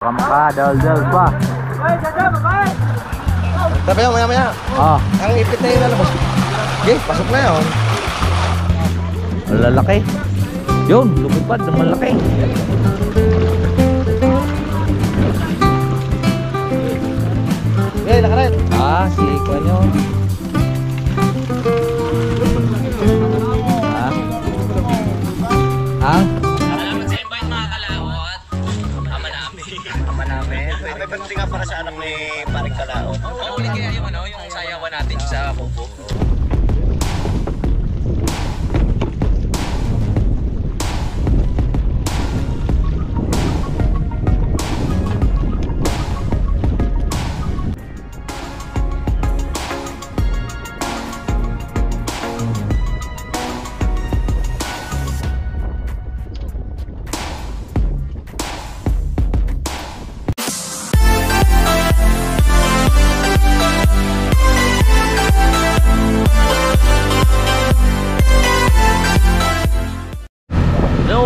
Kamka, dal-dal pa. Sabi mo, maya-maya. Ang ipit na yun lalabas. Okay, pasok na yun. Ang lalaki. Yun, lumipad ng malaki. Okay, nakaret. Si Kwan yun. Salamat sa invite mga kalawot. Ama namin. May panunti nga para sa anak ni Paring Kalao. Uli kaya yung yung sayawan natin sa Bobo.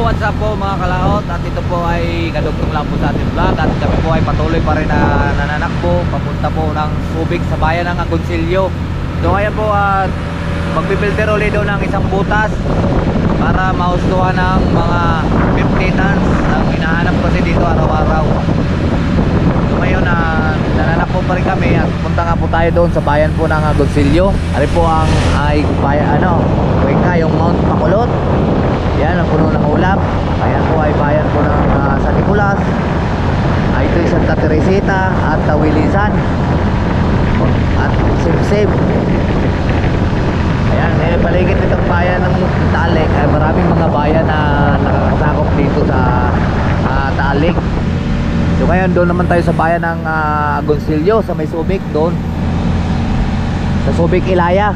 What's up po mga kalaot, at ito po ay kadugtong lang po sa ating vlog, at kami po ay patuloy pa rin na nananakbo papunta po ng Subic sa bayan ng Agoncillo. So ngayon po at magpipilter ulit doon ng isang butas para mahustuhan ng mga maintenance ang hinahanap kasi dito araw-araw. So ngayon nananakbo pa rin kami at punta nga po tayo doon sa bayan po ng Agoncillo. Ari po ang yung Mount Bacolod. Yan ang puno ng ulap. Ayan po ay bayan po ng San Nicolas. Ito yung Santa Teresita at Tawilisan at Simsim. Ayan, paligid nitong bayan ng Taalik ay maraming mga bayan na nakakasakop dito sa Taalik. So ngayon doon naman tayo sa bayan ng Agoncillo sa may Subic doon. Sa Subic, Ilaya.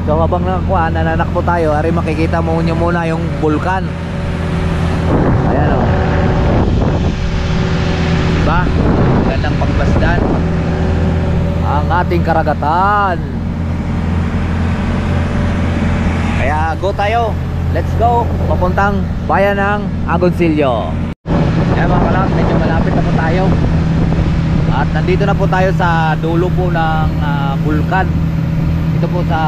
So habang nananakbo tayo, ari makikita mo nyo muna yung bulkan. Ayan o. Diba? Gandang pagpasdan ang ating karagatan. Kaya go tayo. Let's go. Papuntang bayan ng Agoncillo. Ayan mga kalak, medyo malapit na po tayo. At nandito na po tayo sa dulo po ng bulkan. Ito po sa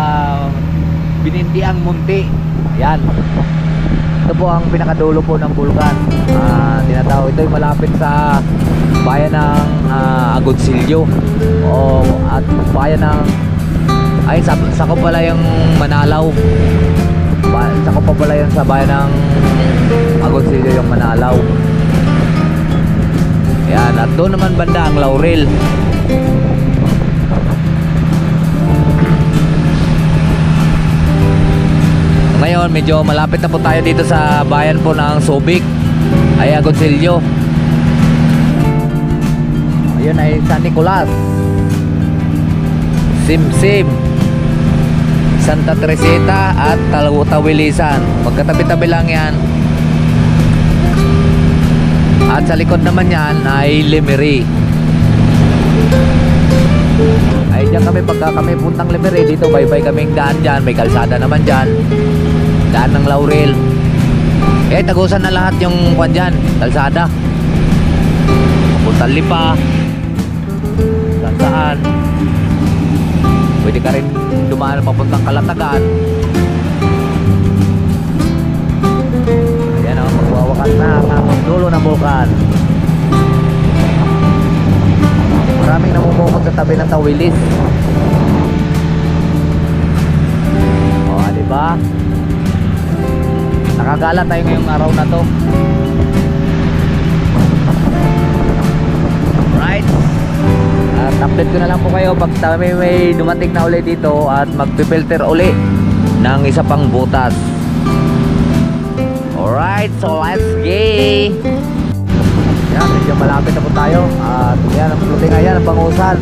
Binindiang Munti. Yan. Ito po ang pinakadulo po ng bulkan. Tinatawag ito ay malapit sa bayan ng Agoncillo. At bayan ng sakop pala yung Manalaw. Sakop pa pala yun sa bayan ng Agoncillo yung Manalaw. Yan. At doon naman banda ang Laurel. Ngayon medyo malapit na po tayo dito sa bayan po ng Subic ay Agoncillo. Ayun ay San Nicolas, Simsim, Santa Teresita at Tawilisan. Magkatabi-tabi lang yan. At sa likod naman yan ay Lemery. Ay dyan kami, pagka kami puntang Lemery, dito bye-bye kaming daan dyan. May kalsada naman dyan, daan ng Laurel. Tagusan na lahat yung kwan dyan, kalsada. Papuntang Lipa, saan pwede ka rin dumaan papuntang Kalatagan. Ayan o, magwawakas na ang dulo ng bulkan. Maraming namumukod sa tabi ng Tawilis. Diba? Nakagala tayo ngayong araw na to. Right. At update ko na lang po kayo pag may dumating na ulit dito at magpipilter ulit ng isa pang butas. Alright, so let's go. Yan, medyo malapit na po tayo. At yan ang floating, ayan ang Bangusan.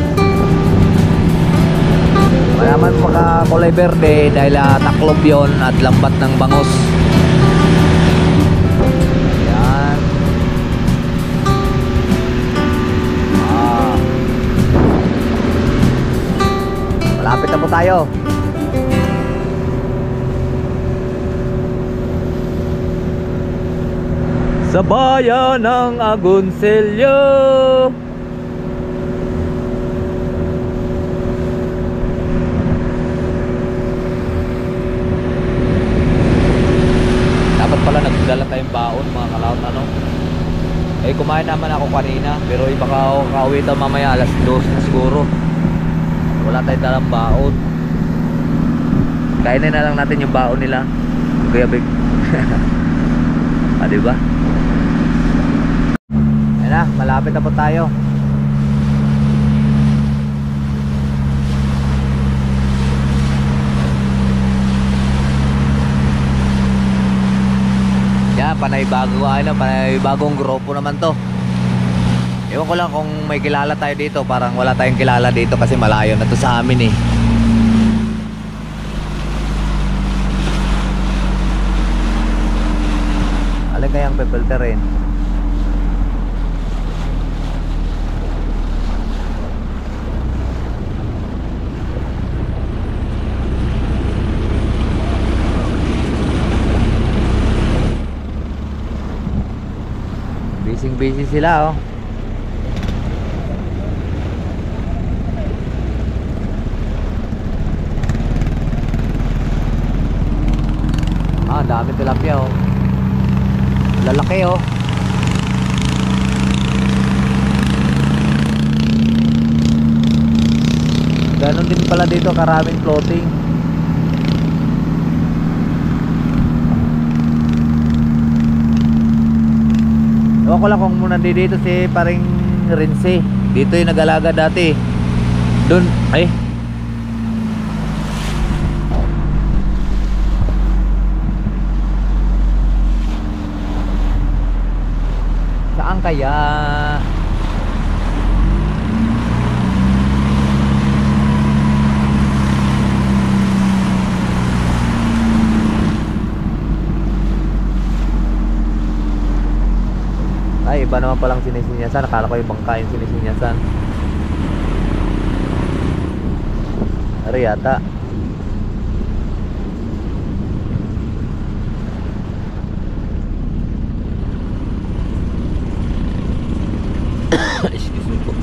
Malaman pagka kulay berde dahil taklob yon at lambat ng bangus. Yan. Malapit na po tayo. Sa bayan ng Agoncillo. Dapat pala nagdala tayong baon mga kalaot, ano. Eh kumain naman ako kanina, pero baka ako kauwi daw mamaya alas 2 na siguro. Wala tayong dalang baon. Kainin na lang natin yung baon nila, Kuya Big. Ah, diba? Ayan na, malapit na po tayo. Yan, panay bagong grupo naman to. Ewan ko lang kung may kilala tayo dito. Parang wala tayong kilala dito kasi malayo na to sa amin eh. Alin kayang pepelterin? Busy sila oh. Ah, dami tilapia oh. Lalaki oh. Ganon din pala dito, karaming floating. Ewan ko lang kung muna dito si paring Rinse. Dito yung nag-alaga dati. Doon, ay. Saan kaya? Ay, iba naman palang sinisinyasan. Akala ko ibang kain sinisinyasan. Ari yata. Excuse me po.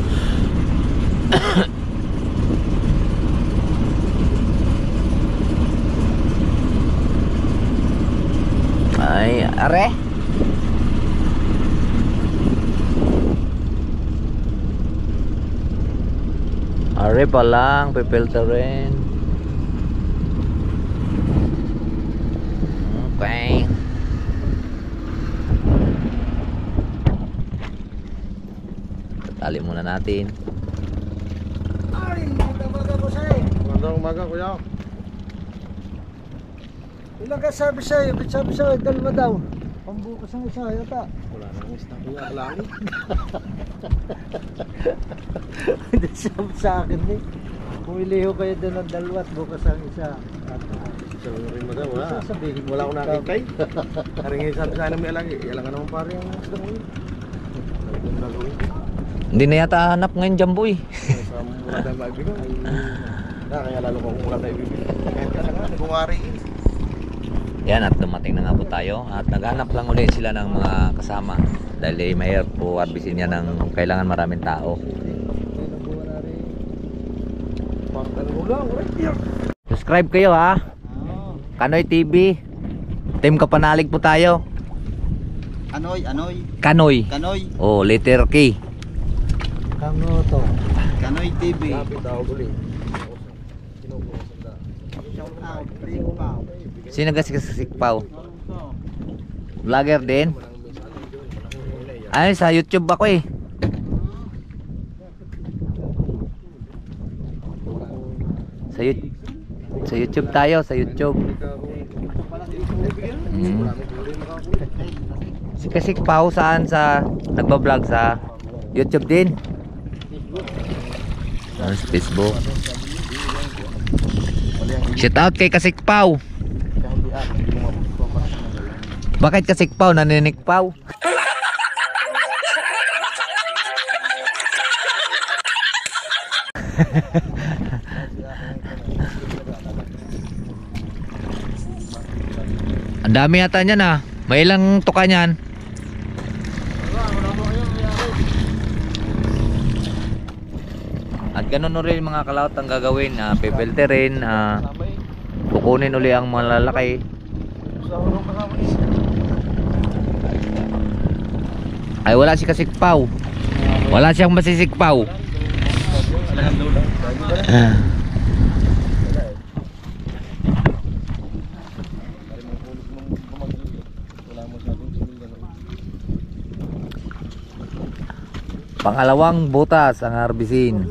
Ay, are. Are pa lang, pipilterin. Okay. Tali muna natin. Ay, magandang ko sa'yo. Magandang umaga, kuya. Ilang ka sabi sa'yo, dalawa daw. Pambukas ang isa, yata. Wala nang isda, kuya, kalami. Hindi sabi sa akin eh. Pumili ho kayo doon ng dalawa at bukas ang isa. Sabi rin mo daw, wala. Wala akong nakikay. Karingin sabi sana may alagi. Ilang ka naman pare ang isda mo eh. Hindi na yata hanap ngayon Jumbo eh. Sa mula tayong maibigay. Kaya lalo kung wala tayong ibibigay. Kahit ka na nga, nagungari eh. Yan, at dumating na nga po tayo. At naghanap lang ulit sila ng mga kasama. Dahil mahirap po arbisin niya ng kailangan maraming tao. Subscribe kayo ha. Kanoy TV. Team Kapanalig po tayo. Anoy. Kanoy. Kanoy. Oh, letter K. Kano to? Kanoy TV. Sino gasikasikpaw? Vlogger din? Ay, sa YouTube ako eh. Sa YouTube tayo, sa YouTube. Si Kasikpaw saan sa nagba-vlog sa YouTube din? Sa Facebook. Shout out kay Kasikpaw. Bakit Kasikpaw naninikpaw? Ang dami yata niyan ah. May ilang tuka niyan? At ganun rin mga kalaot ang gagawin, pipilterin, kukunin uli ang malalaki. Ay wala si kasikpaw. Wala siyang masisikpaw. Pangalawang butas ang harbisin.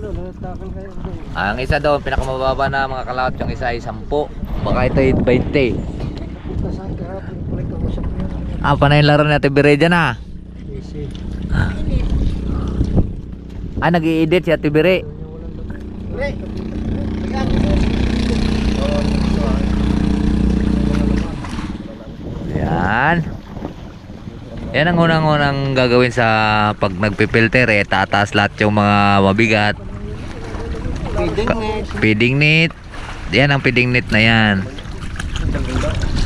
Ang isa doon pinakamababa na mga kalaot, yung isa ay 10. Baka ito ay 20. Panay laro natin Bire dyan nag-i-edit si Ate Bire. Yan. Yan ang unang-unang gagawin sa pag nagpipilter, tataas lahat yung mga mabigat. Feeding net. Yan ang feeding net na yan.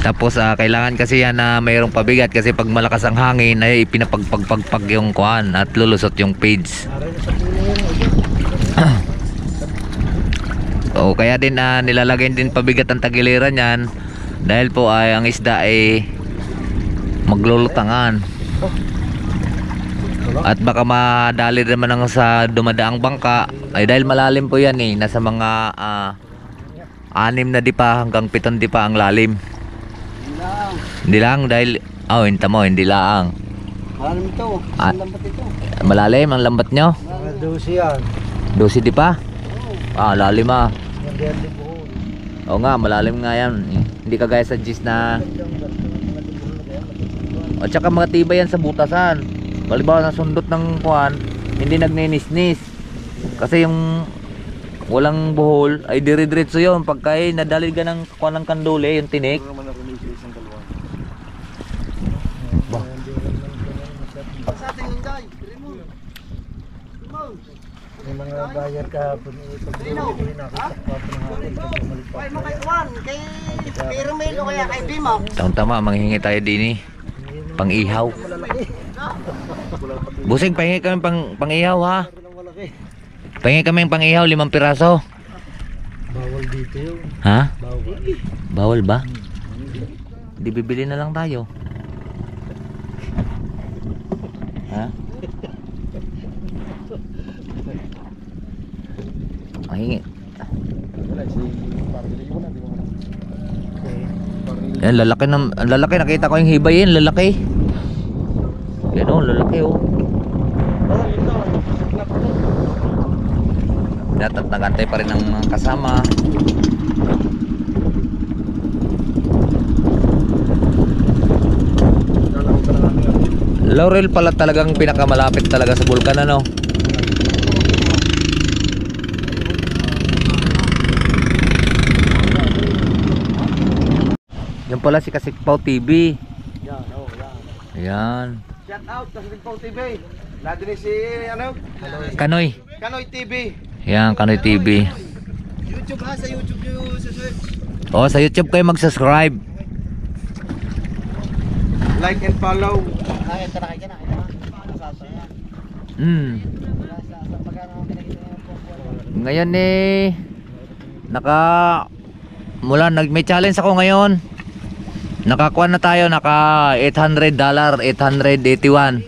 Tapos kailangan kasi yan na mayroong pabigat kasi pag malakas ang hangin ay pinapagpagpagpag yung kuan at lulusot yung page. O kaya din nilalagay din pabigat ang tagiliran yan dahil po ay ang isda ay maglulutangan. At baka madali naman ang sa dumadaang bangka ay dahil malalim po yan nasa mga 6 na dipa hanggang 7 dipa ang lalim. Hindi lang dahil hinta mo, hindi lang. Malalim ito. Ang lambat ito. Malalim ang lambat nyo? 12 yan. 12 dipa? Lalim Oo nga, malalim nga yan. Hindi kagaya sa gis na at saka mga tibay yan sa butasan. Halimbawa na sundot ng kuhan, hindi nagninisnis. Kasi yung walang buhol ay dire-diretso yun. Pagka nadalid ka ng kuhan ng kandule, yung tinik. May mga bayar kahapon ito. Ay, makaiwan kay Pirmel o kaya kay Bima. Tama, manghingi tayo din pang-ihaw. Busing, pahingi kami pang-ihaw ha. Pahingi kami pang-ihaw, 5 piraso. Bawal dito yun. Ha? Bawal. Bawal ba? Di bibili na lang tayo. Ha? Mahingi. Yan, lalaki nakita ko yung hibay yan, lalaki. Yan lalaki Dapat nagantay pa rin ang mga kasama. Laurel pala talagang pinakamalapit talaga sa bulkan Yan pala si Kasikpaw TV. Yan. Shout out sa Kasikpaw TV. Lado ni si Kanoy. Kanoy TV. Yan, Kanoy TV. YouTube sa YouTube yung search. Sa YouTube kayo mag-subscribe. Like and follow. Ngayon may challenge ako ngayon. Nakakuha na tayo, naka $800, $881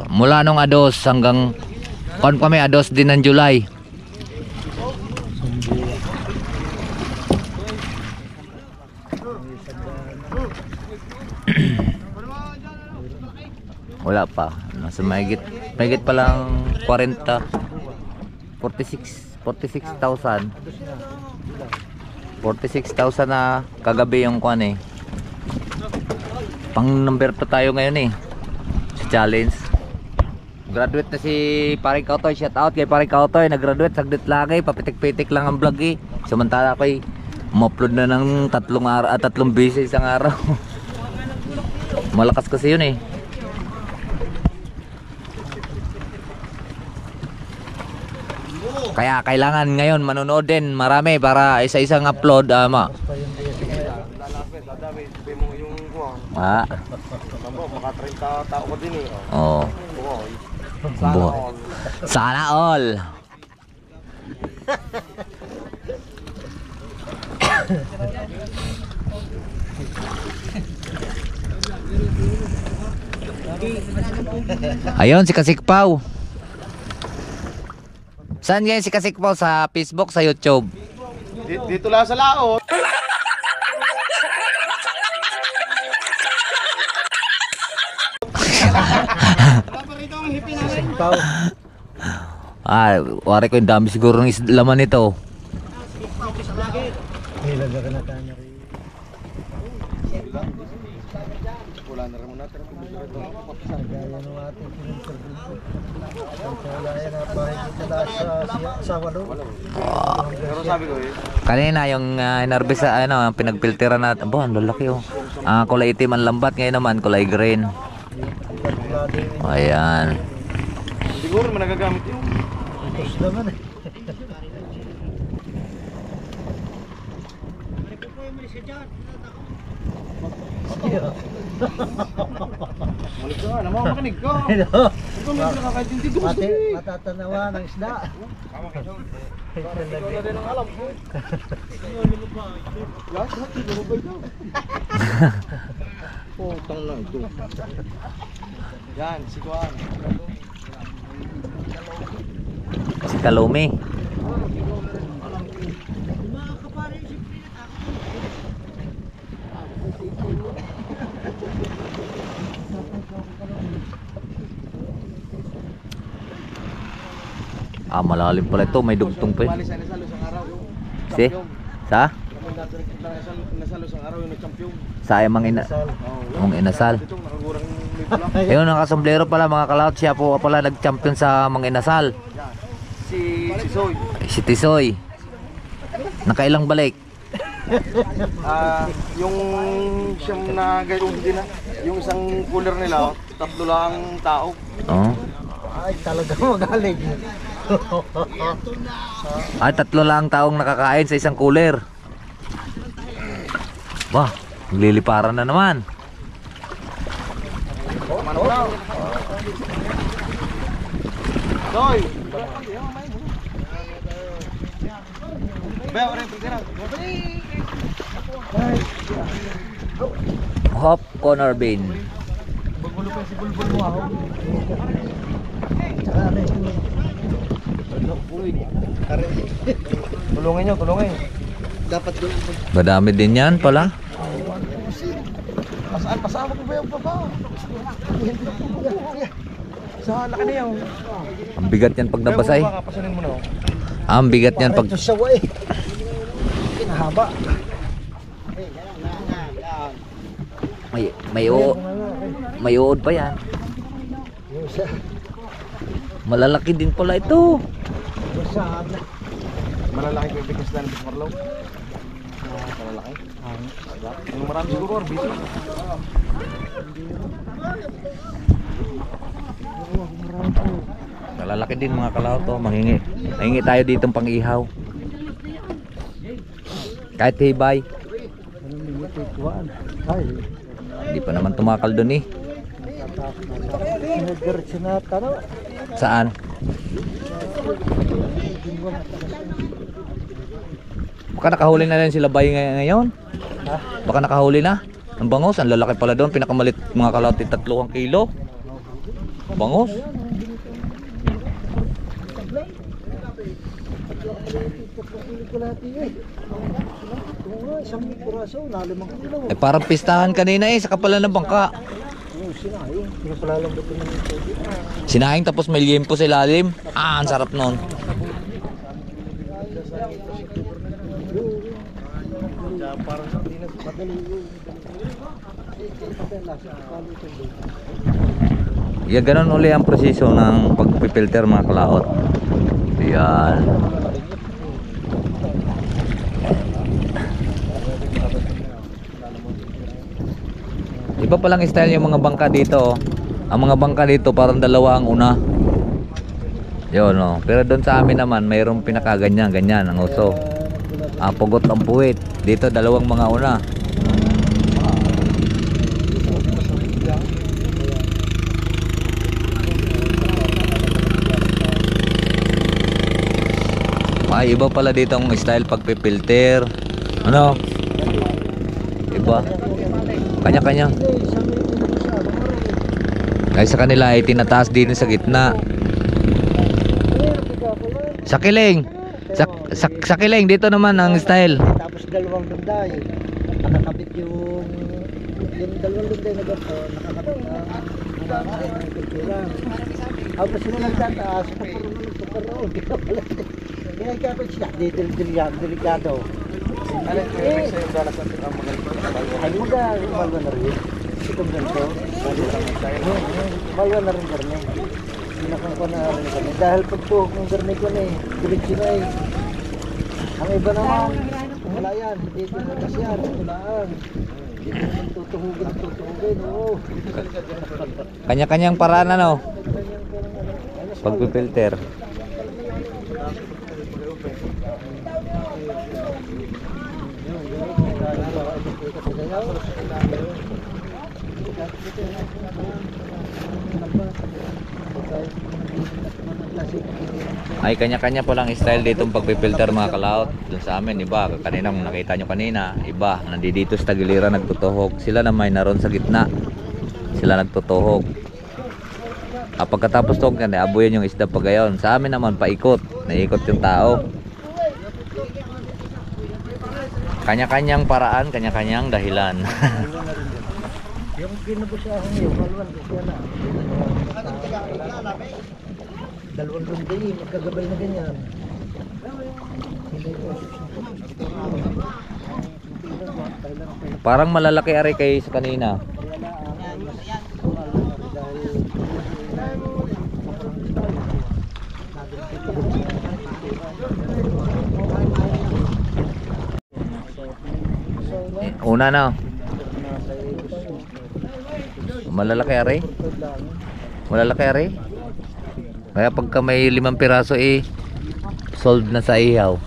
mula nung ados hanggang kami ados din ng July. Wala pa, nasa mahigit pa lang 46,000 na kagabi yung kuan pang number 2 tayo ngayon sa challenge. Graduate na si Paring Kautoy. Shout out kay Paring Kautoy, nag-graduate saglit lagi, papitik-pitik lang ang vlog samantala ako'y ma-upload na ng 3 beses isang araw. Malakas kasi yun Kaya kailangan ngayon manonood din marami para isa-isang upload Maka 30 tao ko din buhay. Sana all. Ayun si Kasikpaw. Saan yan si Kasikpaw? Sa Facebook, sa YouTube? Dito lang sa laot. Ah, wari ko yung dami siguro ng laman nito. Wala na rin muna. Pero sabi ko eh. Kanina yung inarbis sa ano, pinagpiltera natin. Abo, ang lalaki oh. Kulay itim ang lambat, ngayon naman kulay green. Ayan. Siguro man nagagamit yun. Ito naman eh. Malik ka nga, namamakinig ka. Ikaw may nakakaintindi ko. Matatanawa ng isda. Wala din ang alam ko. Lahat, lumabay ka. Putang na ito. Yan, si Kuan. Si Kalumi. Malalim pala ito, may dugtong pa. Bali sa nasalo sa araw. Si? Sa? Nasalo sa araw yung nag-champion. Sa Mang Inasal. Ito nakagurang dito lang. Ayun, nakasomblero pala mga kalaot. Siya po pala nag-champion sa Mang Inasal. Si Soy. Si Tisoy. Nakailang balik? Yung siyam na gayong hindi na. Yung isang cooler nila, tatlo lang tao. Oh. Ay, talaga magaling. Ay, 3 lang taong nakakain sa isang cooler. Bah, magliliparan na naman. Mano na. Soy. Beo rin pagkira. Hop corner bean. Bagulo pa si bulbul mo ako. Tulungin nyo, tulungin. Dapat doon. Madami din yan pala. Pasama ko ba yung baba? Sa laki na yan. Ang bigat yan pag nabasay. Pasanin mo na. Ang bigat yan pag... Ito sa way. Kinahaba. May uod pa yan. Malalaki din pala ito. Malalaki ko yung bigas na ng Bismarlaw. Malalaki. Yung marami siguro, busy. Malalaki din mga kalaot to. Mahingi tayo dito pang-ihaw. Kahit hibay. Hindi pa naman tumakal doon eh. Saan? Baka nakahuli na rin sila bay ngayon. Baka nakahuli na. Ang bangos, ang lalaki pala doon. Pinakamalit mga kalaot 3 kilo. Bangos. Eh parang pistahan kanina sa kapalan ng bangka. Sinahing tapos may liempo sa ilalim. Ang sarap nun. Yeah, ganun uli ang proseso ng pagpipilter mga kalaot. Yan. Iba palang style yung mga bangka dito. Ang mga bangka dito parang dalawa ang una. Yun no. Pero doon sa amin naman mayroong pinakaganyan, ganyan ang uso. Pugot ang puwit. Dito dalawang mga una. Ay, iba pala dito ang style pagpipilter. Ano? Iba. Kanya-kanya. Ay, sa kanila ay tinataas din sa gitna. Sa kiling. Sa kiling, dito naman ang style. Tapos dalawang lunday. Nakakabit yung dalawang lunday na ganito. Nakakabit ang kultura. Tapos sila nagtataas. Pagkaroon. Kaya kapag siya, delikado. Ano yung ibig sa'yo yung dalas natin ang magaling? Ay, malwa na rin. Itong ganito. Malwa na rin karne. Pinakang na rin karne. Dahil pag tuhok ng karne ko na eh, diretso na eh. Ang iba naman, wala yan. Hindi ko na kasi yan. Walaan. Hindi ko naman tutuhugin. Oo. Kanya-kanyang paraan ano? Pagpipilter. Ay, kanya-kanya po lang style ditong pagpipilter mga kalaot. Doon sa amin, iba. Kanina, kung nakita nyo kanina, iba. Nandito sa tagiliran nagtutuhog. Sila naman naroon sa gitna. Sila nagtutuhog. Pagkatapos tuhog yan, abuyan yung isda pa gayon. Sa amin naman, paikot. Naikot yung tao. Kanya-kanyang paraan, kanya-kanyang dahilan. Yung kinabusahan niyo, malwan kasi yan na. Dalawang lunday, magkagabay na ganyan. Parang malalaki ari kay sa kanina. Una na. Malalaki ari. Malalaki ari. Kaya pagka may 5 piraso eh solved na sa ihaw.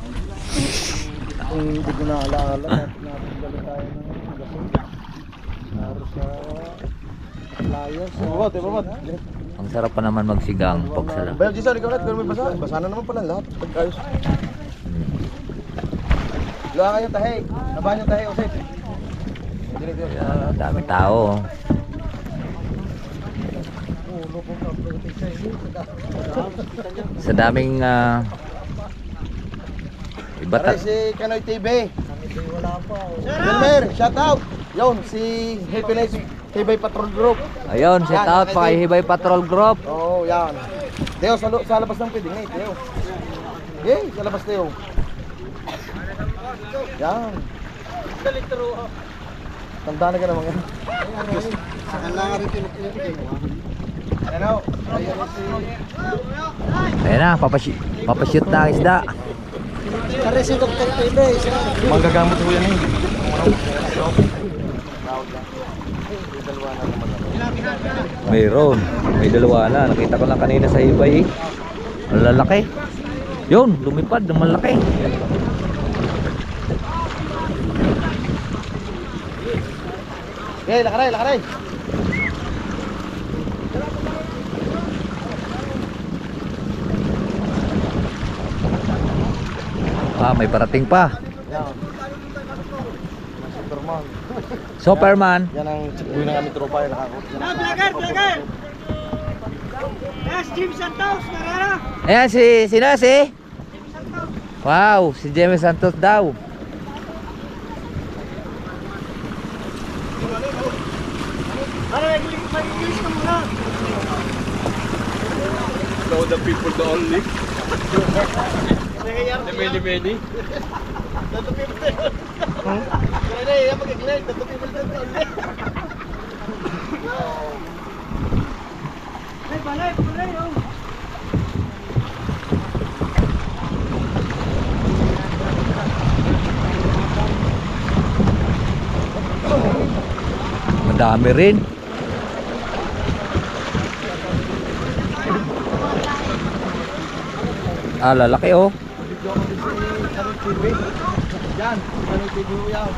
Kung hindi ko na alaala, napunggalo tayo ng gasing. Naro sa layas. Bumot. Ang sarap pa naman magsigang pagsala. Bayo, Jason, ikaw na, may basa. Basa na naman pala lahat. Pagkayos. Luha kayo, tahe. Nabahan yung tahe, Osep. Dami tao. Sa daming iba Pare, si Kanoy TV. Wilmer, shout out. Yun, si Happiness Hibay Patrol Group. ayun, shout out pa kay Hibay Patrol Group. Oo, yan. Teo, sa labas ng pwede nga, Teo. Yay, sa labas, Teo. Yan. Tanda na ka naman yan. Ano? Ayan na, papashoot na ang isda. Pare si Dr. TV. Manggagamot ko yan eh. Mayroon. May dalawa na. Nakita ko lang kanina sa Hibay. Ang lalaki. Yun, lumipad ng malaki. Okay, lakaray. May parating pa. Yan. Superman. Superman. Yan ang chikbuy ng aming tropa. Vlogger! Yes, Jim Santos, Narara! Ayan sino si? Wow, si James Santos daw. Ano, mag-English ka muna! Know the people the only. The many. The people the only. Kaya yan mag-ignite. The people the only. Balay, oh! Madami rin. Lalaki oh. Yan, Kanoy TV mo yan.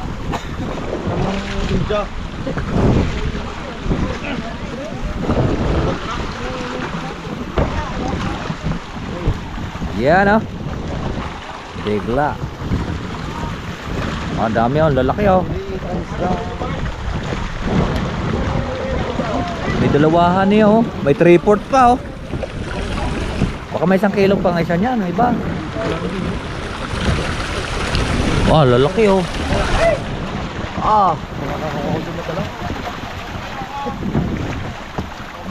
Ang ninja. Yan oh. Bigla. Ah, dami oh, lalaki oh. May dalawahan niya oh. May 3/4 pa oh. Baka may 1 kilo pa nga isa niyan, may iba. Oh, lalaki oh. Ah.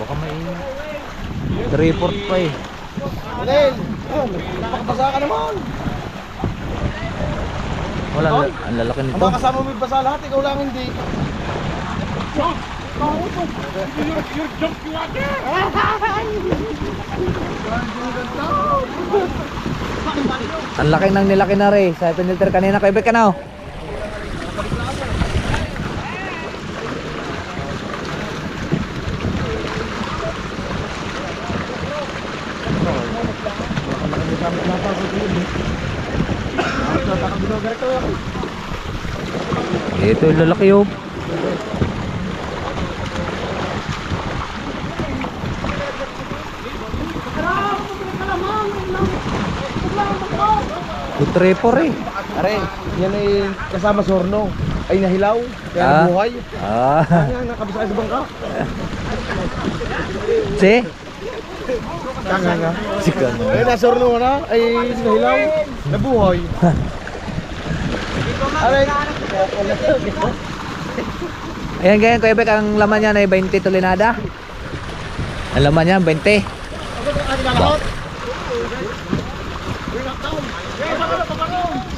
Baka may 3/4 pa eh. Manel! Nakapasa ka naman! Wala, ang lalaki Ang nito. mga kasama mo may basa lahat, ikaw lang hindi. Ang laki ng nilaki na rin. Sa pinilter kanina, kaibig ka na oh. Ito yung lalaki oh. Putrepor eh. Are, yan ay kasama sorno. Ay nahilaw, kaya Ah. nabuhay. Ah. Yan, nakabisa sa bangka. Si? Kanga nga. Si Kano. Ay nasorno na, ay nahilaw, nabuhay. Aray, Ayan ganyan Kuya Bek, ang laman niya ay 20 tulinada. Ang laman niya 20.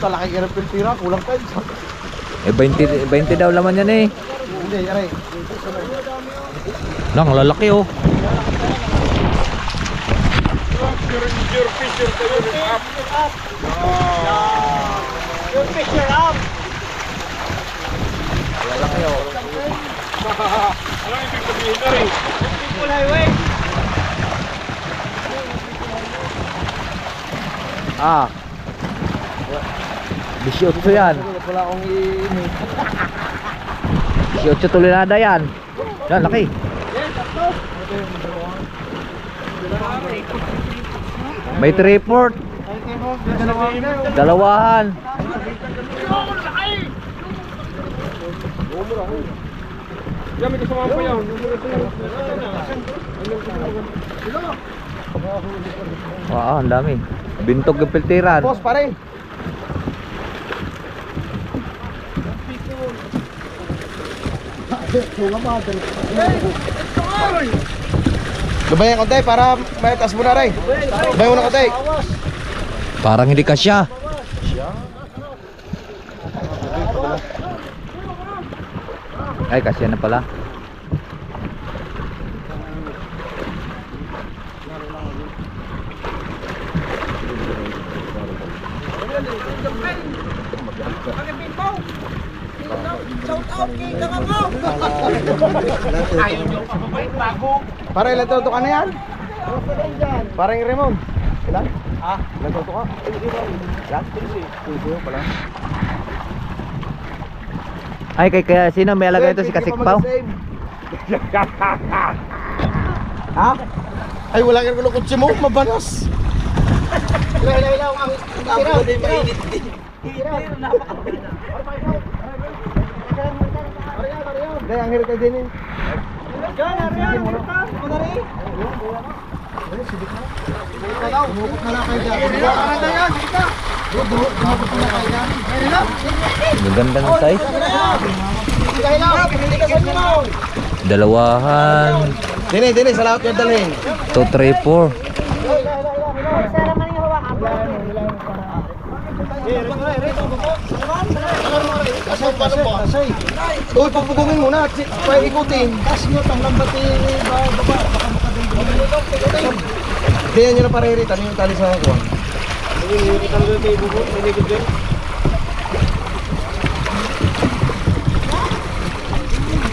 sa laki ka ng piltira, kulang tayo. Eh 20 daw laman niya eh. Hindi, aray. Lang, lalaki oh. Your picture up. People highway. Ah. 18 yan. Wala akong iinit. 18 tulinada yan. Yan, laki. May 3/4. Dalawahan. Wow, ang dami. Bintog ng piltiran. Boss, pare. Gabayan ko tayo para may taas mo na rin. Gabayan mo na ko tayo. Parang hindi kasya. Ay, kasya na pala. Para ilan toto ka na yan? Parang Raymond. Ilan? Ilan toto ka? Ilan? Tuyo pala. Ay, kaya sino may alagay ito? Si Kasikpaw? Ha? Ay, wala kang kulukot si mo, mabanas. Ilaw ang tiraw. Dahil ang hirit ay din eh. Maganda ng size. Dalawahan. Dini, sa lahat yung dalhin. 2, 3, 4. Uy, pupugungin muna. Pwede ikutin. Tas nyo, tang lambati, baba, baka makadali. Kaya nyo na parehit. Ano yung tali sa kuwan?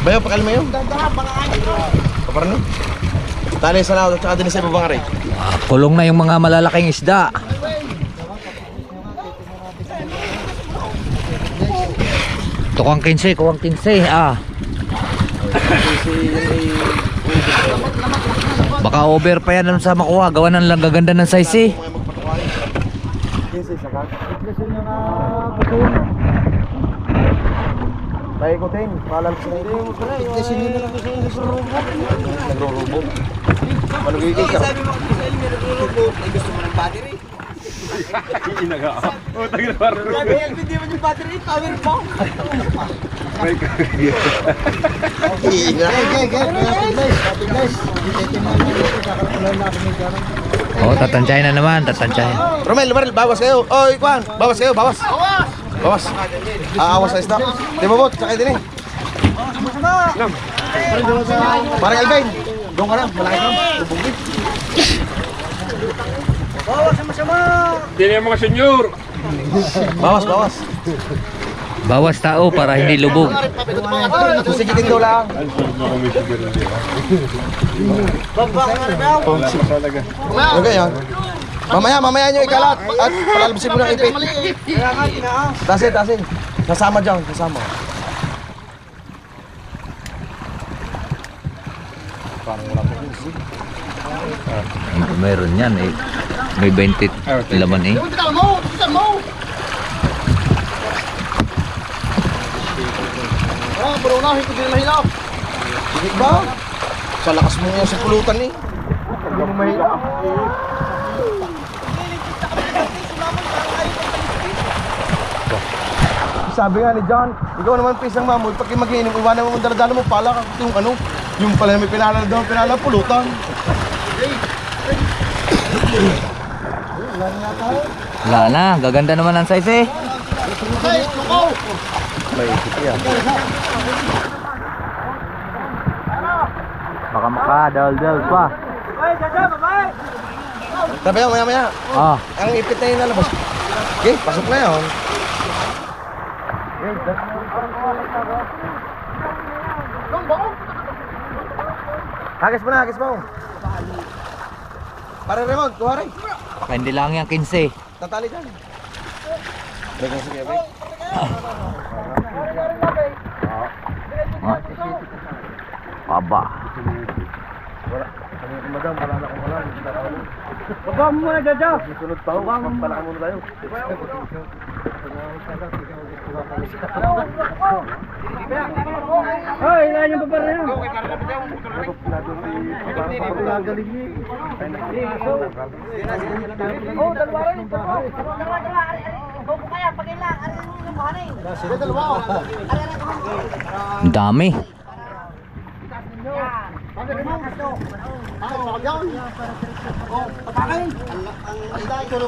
Bayo, pakal mo yun? Kapar no? Tali sa lahat at saka din sa ibabang aray. Kulong na yung mga malalaking isda. Kuwang 15, kuwang 15. Ah. Baka over pa yan sa makuha. Gawa ng gaganda ng size eh. 15 sakat. Iklasin nyo na kutin. Tayo kutin, paalam sa inyo. Iklasin nyo na lang sa nagrurubok. Nagrurubok. Manugigil ka. Sabi mo kasi sa'yo, may nagro-robot. Ay, gusto mo ng battery. Sabi, Hindi mo yung battery, power bank. Oh, tatansyahin na naman, tatansyahin. Romel, bawas kayo. Oy, Kwan, bawas kayo, bawas. Bawas. Aawas sa isda. Di ba, bot? Sakay din eh. Parang Alvin. Doon ka lang, malaki ka. Lubugin. Hindi na yung mga senyor. Bawas, bawas. Bawas tao para hindi lubog. Susigitin daw lang. Okay, yan. Mamaya nyo ikalat at palalabsin mo ng ipit. Tasin. Sasama dyan, sasama. Parang wala po kasi. Meron yan eh. May 20 laman eh. Barunahin ko din mahilap. Hindi ba? Sa lakas mo yan sa pulutan eh. Hindi mo mahilap. Sabi nga ni John, ikaw naman pisang mamoy, pag mag-iinom, iwanan mo daladala mo, pala ka yung ano, yung pala may pinala daw, pinala pulutan. Wala na, gaganda naman ang size eh. May isip yan. Baka makadaldal pa. Sabi yan, maya. Ah, Ang ipit na yung nalabas. Okay, pasok na yun. Hagis mo. Para Raymond, kuha rin. baka hindi lang yan 15. Tatali dyan. Dagang sige, Abay. Aba. Madam, para na kung wala. Baba mo muna, Jaja. Sunod pa ho, magpalaka muna tayo. Hoy, ilan yung papara yan? Ang dami.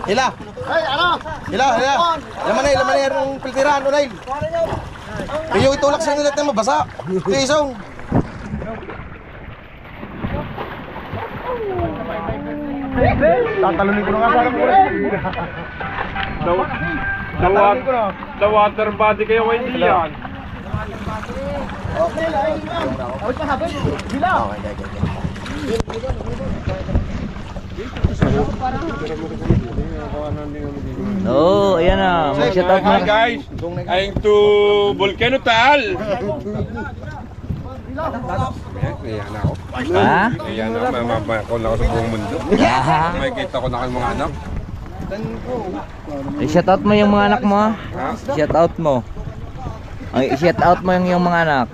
Hila. Hila. Laman na yung piltirahan, Unail. Yung itulak sa inyo natin mabasa. Ito isong. Tatalunin ko na nga sana po. The water body kayo kay Dian. Oo, ayan na. Mag-shout out Hi na. guys, I'm to Volcano Taal. Ayan ako. Ha? Ayan ako, mamabakon ako sa buong mundo. Ah, May kita ko na kang mga anak. i-shout out mo yung mga anak mo. I-shout out mo. Ay, i-shout out mo yung mga anak.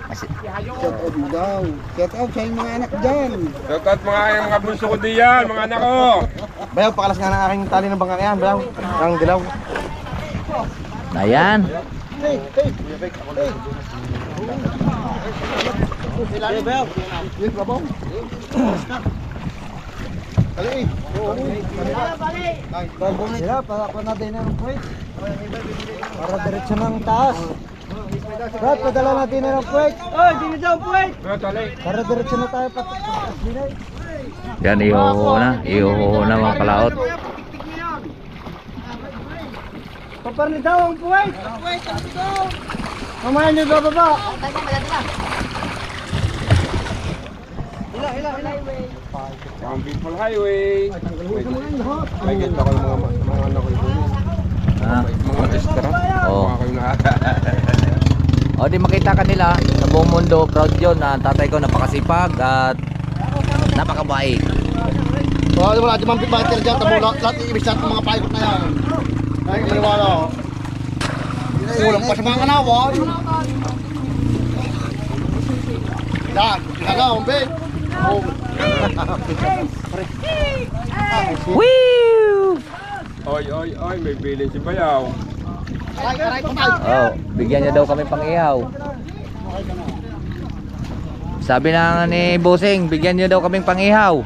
Shout out sa mga anak dyan. Shout out mga bunso ko diyan, mga anak ko. Bayaw, pakalas nga ng aking tali ng bangkang yan. Bayaw, ang dilaw. Ayan. Sila, para natin ng puwet. Para diretso ng taas. Brad, padala natin ng puwet. Oy, dito daw puwet. Para diretso na tayo pataas din ay. Yan, ihuho na mga kalaot. Paparni daw ang puwet. Mamaya niyo bababa. Ang People Highway. May kita ko ng mga anak ko dito. Ah, Mga extra. Oo. Mga kayo na. O di makita kanila sa buong mundo, proud yun na tatay ko napakasipag at napakabait. Wala natin mga bater dyan. Tamo lahat ibig sa mga paikot na yan. Ay, maniwala ako. Kulang pa sa mga kanawa. Yan, ginagawa, Ben. Woo! Oy, may bilin si Bayaw. Oh, bigyan niya daw kami pang ihaw. Sabi na ni Bossing, bigyan niyo daw kaming pang ihaw.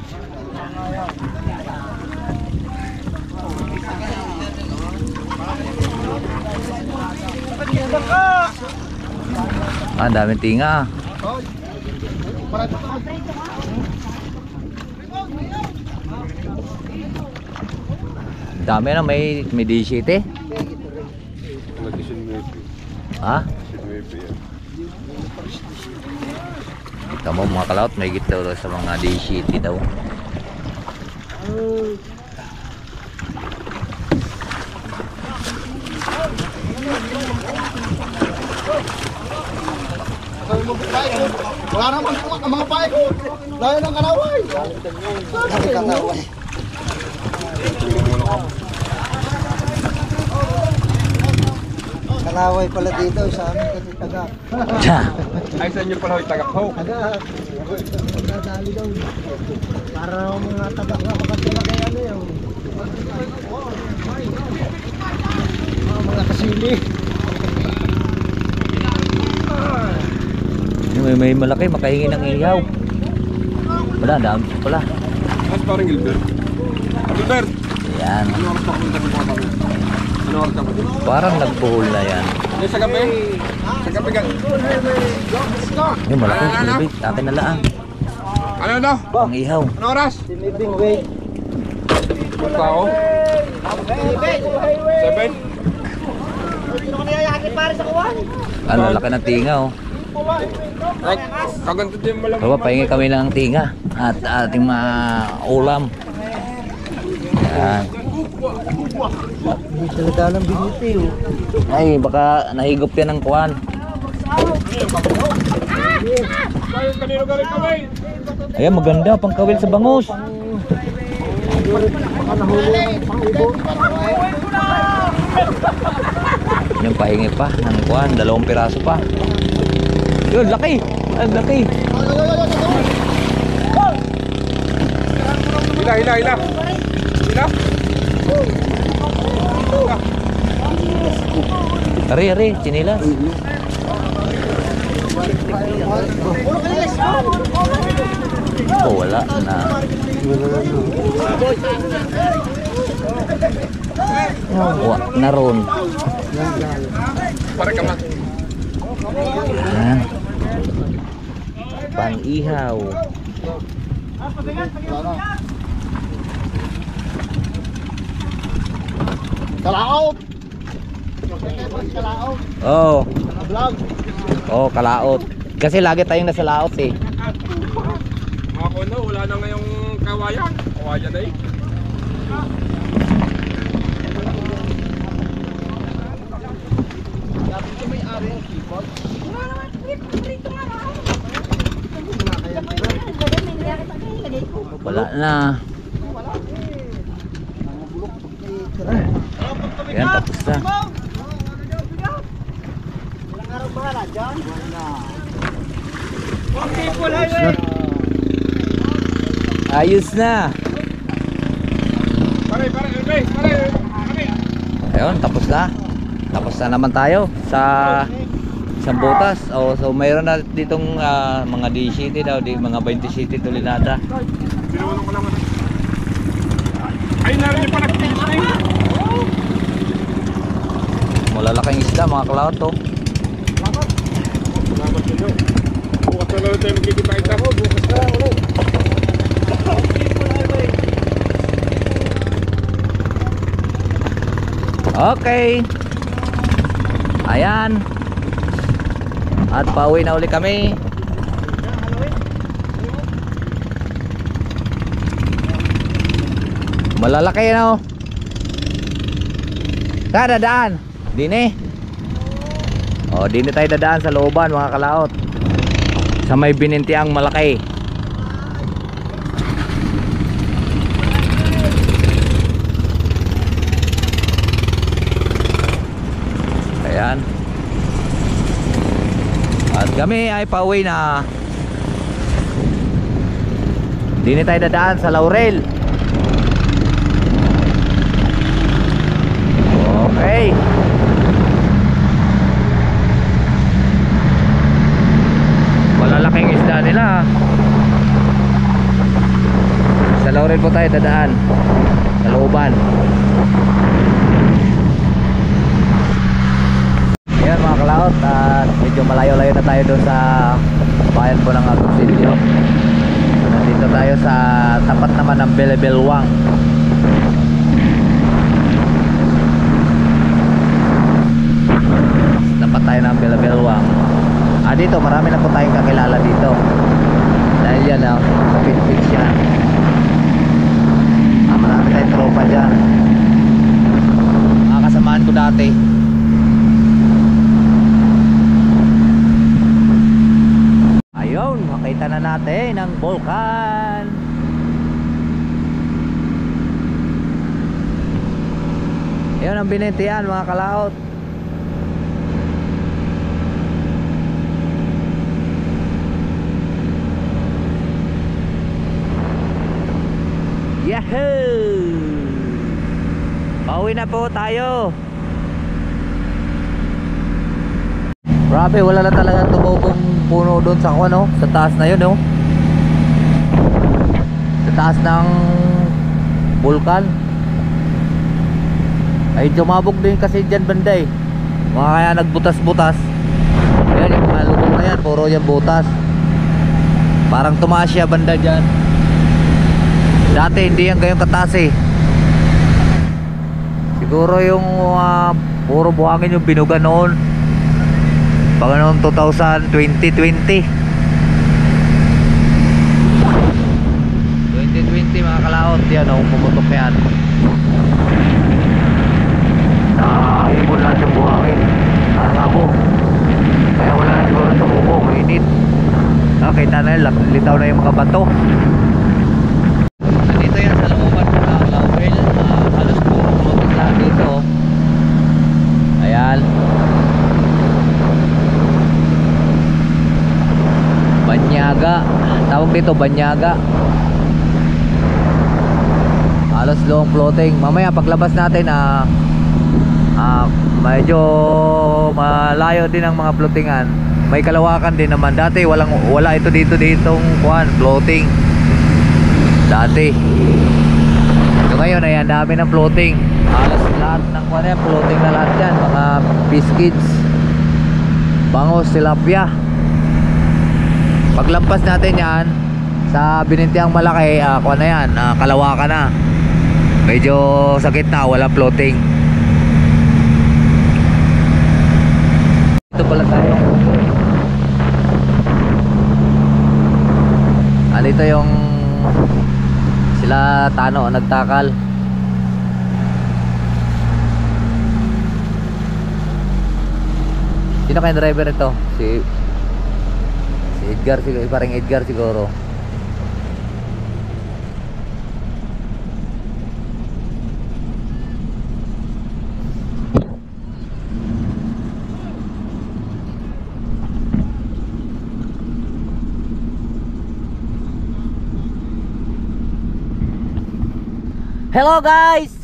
Ah, daming tinga. Dami na, may D7. Ha? Kita mo mga kalaot, may gitaw daw sa mga D7 daw. Wala naman ang mga pae ko. Layo ng kanaway. Kanaway. Kalaway pala dito sa amin kasi taga. Ay, sa inyo pala yung tagak-ho. Taga. Nadali daw. Para mga taga nga makasila kay ano yun. Mga kasili. May malaki, makahingi ng ihaw. Wala, dami pala. Mas parang Gilbert. Gilbert! Yan. Ano oras pa kung tabi mo kami? Ano oras pa? Parang nagpuhol na yan. Yung sa gabi? Sa gabi gan. Yung malaki, silbi. Akin na lang. Ano na? Ang ihaw. Ano oras? Sinibing way. Basta ako? 7? Sino ka niyayakit pare sa kuwan? Ano, laki ng tinga oh. Ay, kaganto din mo lang. Baba, pahingi kami ng tinga at ating mga ulam. Yan. Hindi sila dalang biniti oh. Ay, baka nahigop yan ng kuwan. Ay, kanino galing kami? Ayan, maganda, pangkawil sa bangus. Yung pahingi pa ng kuwan, 2 piraso pa. Yun, laki! Ang laki! Hila. Hila. Ari, chinilas. Oh, wala na. Oh, naroon. Pare ka man. Yan. Pang-ihaw. Kalaot. Oh. Vlog. Oh, kalaot. Kasi lagi tayong nasa laot eh. Ako na, wala na ngayong kawayan. Kawayan na eh. Wala na. Yan, tapos na. Ayos na. Pare. Ayun, tapos na. Tapos na naman tayo sa isang butas. Oh, so mayroon na ditong mga D7 daw, mga 27 tulinada. Sinuulong ko lang ano. Ay, narin yung panag-finish na yun. Malalaking isda mga cloud to. Salamat nyo. Bukas na lang tayo magkikipait ako. Bukas na ulit. Okay. Ayan. At pauwi na uli kami. Malalaki na oh. Saan dadaan? Dini. Oh, dini tayo dadaan sa looban mga kalaot. Sa may binintiang malaki. Kami ay pauwi na. Hindi na tayo dadaan sa Laurel. Okay. Malalaking isda nila. Sa Laurel po tayo dadaan. Sa looban. Ayan mga kalaot, at medyo malayo-layo na tayo doon sa bayan po ng Agoncillo. Nandito tayo sa tapat naman ng Belebelwang. Tapat tayo ng Belebelwang. Dito marami na po tayong kakilala dito. Dahil yan ang kapit-pit siya. Marami tayong tropa dyan. Mga kasamaan ko dati. Ayun, makita na natin ang bulkan. Ayun ang binitian mga kalaot. Yahoo! Pauwi na po tayo. Grabe, wala na talaga tumubong puno doon sa ano, sa taas na yun, oh. Sa taas ng bulkan. Ay dumabog din kasi dyan banda eh. Mga kaya nagbutas-butas. Ayan, yung mga lubog na yan, puro yan butas. Parang tumaas siya banda dyan. Dati hindi yan gayong kataas eh. Siguro yung puro buhangin yung binuga noon. Pag noong 2020 mga kalaot, yan o, pumutok yan. Nakahipon lahat yung buhangin. Nakabo. Kaya wala na siguro sa buko, mainit. Nakita na yun, litaw na yung mga bato. Nandito yan sa looban po ng Laurel. Halos puro floating lang dito. Ayan. Banyaga, tawag dito Banyaga. Halos long floating. Mamaya paglabas natin medyo malayo din ang mga floatingan. May kalawakan din naman. Dati wala ito ditong floating. Dati. So ngayon ayan, dami ng floating. Halos lahat ng floating na lahat yan. Mga biscuits, bangos, tilapia. Paglampas natin yan sa binintiang malaki, kuha na yan, kalawakan na. Medyo sa gitna, wala floating. Ito pala tayo. Dito yung sila Tano nagtakal. Sino kayong driver ito? Si Edgar siguro, parang Edgar siguro. Hello guys.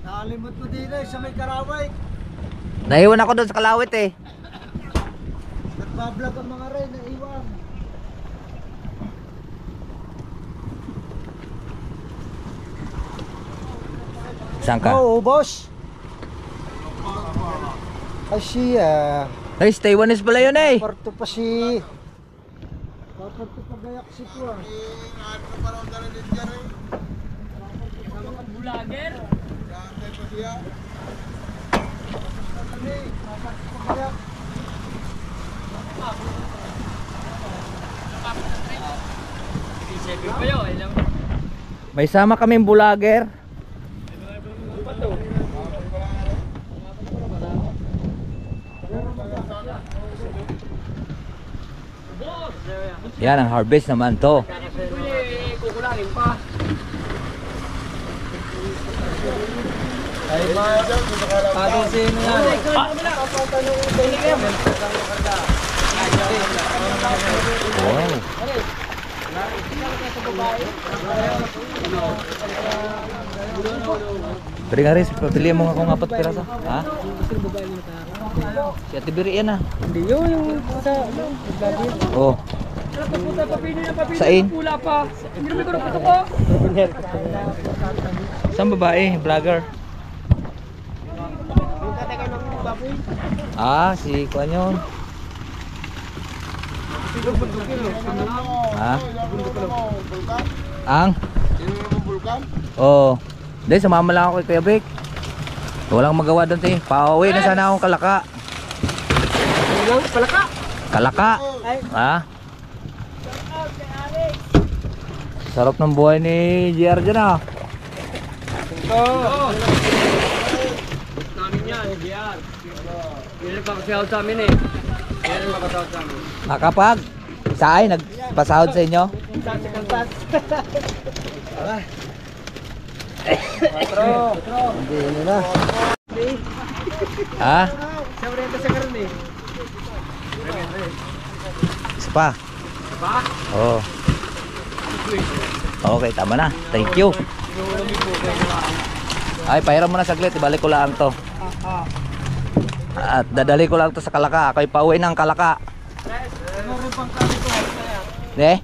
Nakalimot mo din sa may Karaway. Naiwan ako doon sa Kalawit eh. Nagbablog ang mga rin, naiwan. Saan ka? Oo, boss. Ay siya. Ay, Taiwanese pala yun eh. Parto pa si... Paparto pa gayak si ko ah. Vlogger? May sama kaming vlogger. Yan ang harvest naman to. Kukulangin pa. Wow. Pero nga rin, pabili mo nga kung 4 piraso. Ha? Si Ate Biri yan ah. Hindi yun, yung sa Oh. Sain? pula pa. Hindi naman ko napunta ko. Saan babae? Vlogger? Ah, si Kuan yun. Ha? Ang? Oo. Hindi, sumama lang ako kay Kuya Vic. Walang magawa doon eh. Pauwi na sana akong Kalaka. Palaka. Kalaka. Ha? Sarap ng buhay ni JR dyan ah. Namin yan, GR. Yan ang pakasahod sa amin eh. Yan ang pakasahod sa amin. Nakapag? Sa ay, nagpasahod sa inyo? Hindi, ano na. Ha? Sa renta sa karon eh. Isa pa? Oo. Okay, tama na. Thank you. Ay, pahiram mo na saglit. Ibalik ko lang to. At dadali ko lang to sa Kalaka. Ako'y pauwi ng Kalaka. Eh?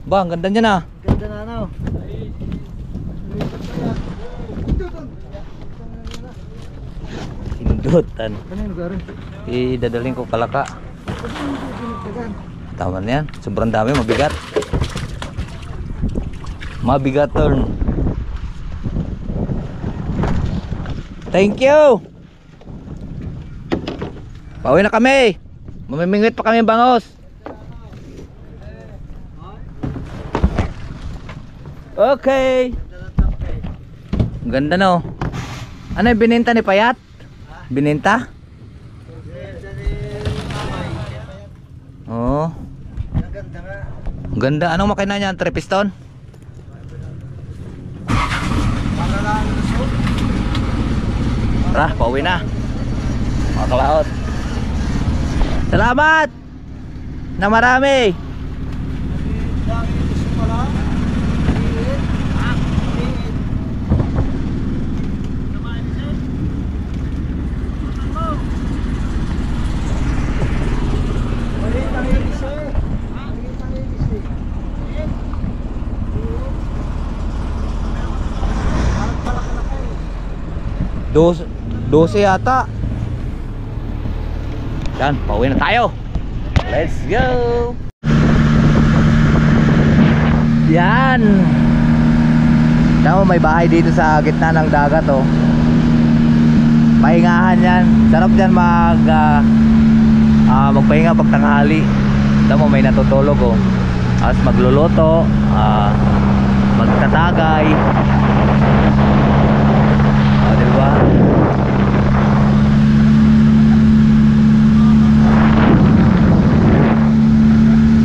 Ba, ang ganda niya na. Ganda na ano. Hindutan. Ano yung lugar? Idadaling ko Kalaka. Tama na yan. Sobrang dami, mabigat. Mabigat turn. Thank you. Pauwi na kami. Mamimingwit pa kami bangos. Okay. Ang ganda no. Ano yung bininta ni Payat? Bininta? Oo. Ganda nga. Ang ganda. Anong makina niya? 3 piston? Tara, pauwi na. Mga kalaot. Salamat! Na marami! Dose yata. Yan, pauwi na tayo. Let's go. Yan. Tama, may bahay dito sa gitna ng dagat oh. Pahingahan yan. Sarap dyan magpahinga pag tanghali. Tama, may natutulog oh. Tapos magluluto, magtatagay. Diba?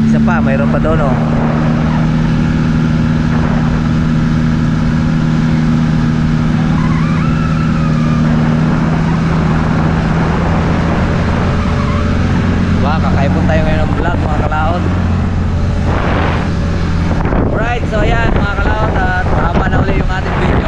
Isa pa, mayroon pa doon oh. Diba, kakaipon tayo ngayon ng vlog mga kalaot. Alright, so ayan mga kalaot, at mahaba na uli yung ating video.